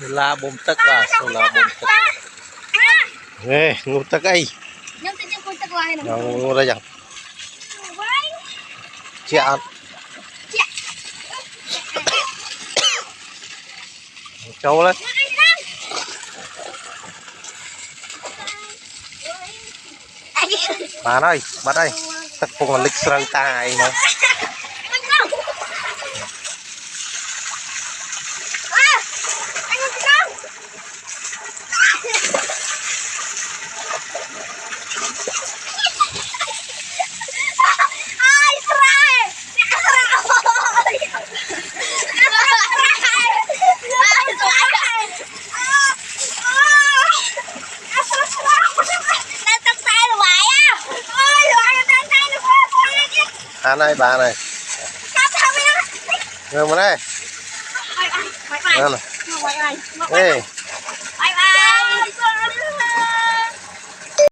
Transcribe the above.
Sola bom tức à, sola bom tức. Nè, ngủ tức ấy. Ngủ ra chẳng. Chẹt. Châu lên. Bạn ơi, bắt ơi. Tất cùng là lịch sơ tài mà. Anh ơi, bà này. Ngồi mà đây. Ê.